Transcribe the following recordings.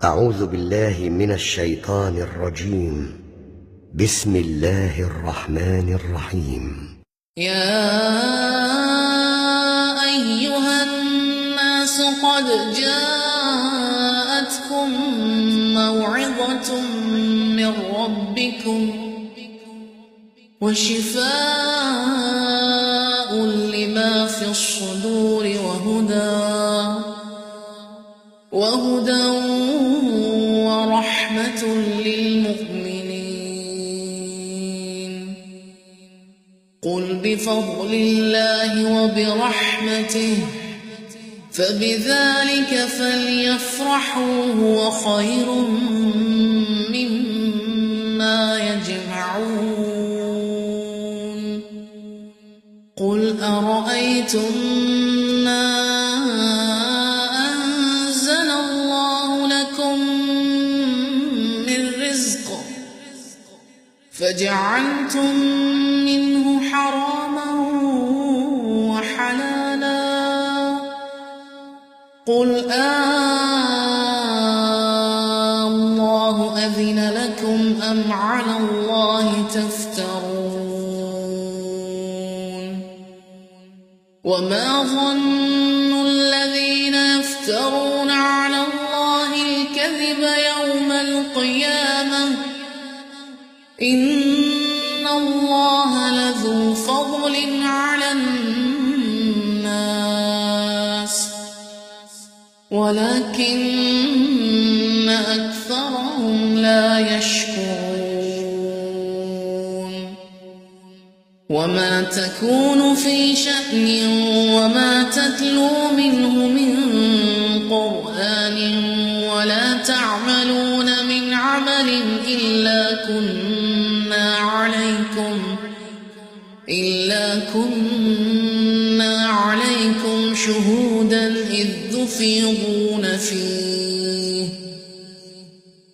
أعوذ بالله من الشيطان الرجيم. بسم الله الرحمن الرحيم. يا أيها الناس قد جاءتكم موعظة من ربكم وشفاء لما في الصدور وهدى ورحمة للمؤمنين. قل بفضل الله وبرحمته فبذلك فليفرحوا هو خير مما يجمعون. قل أرأيتم ما أنزل الله لكم من رزق فجعلتم منه حراما وحلالا قل الله أذن لكم أم على الله تفترون. وما ظن الذين يفترون على الله الكذب يوم القيامة إن الله لذو فضل على الناس ولكن أكثرهم لا يشكرون. وما تكون في شأن وما تتلو منه من قرآن ولا تعملون من عمل إلا كنا عليكم شهودا إذ تفيضون فيه.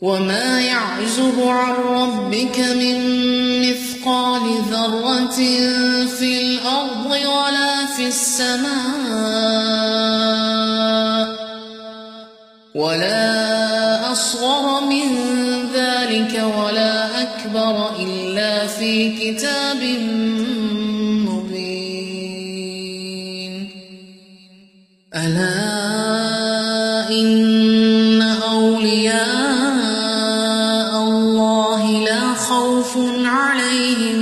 وما يعزب عن ربك من مثقال ذرة في الأرض ولا في السماء ولا أصغر من ذلك ولا أكبر إلا في كتاب مبين. ألا إن أولياء الله لا خوف عليهم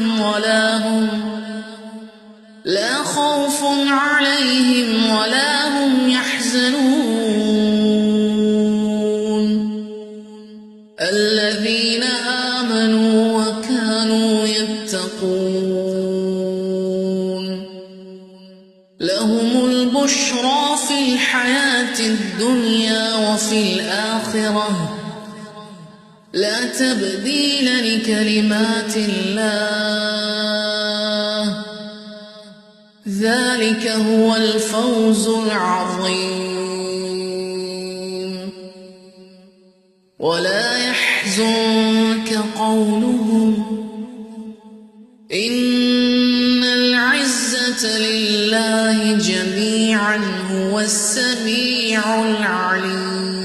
ولا هم يحزنون. الذين آمنوا وكانوا يتقون لهم البشرى في الحياة الدنيا وفي الآخرة لا تبديل لكلمات الله ذلك هو الفوز العظيم. ولا يحزنك قولهم إن العزة لله جميعا هو السميع العليم.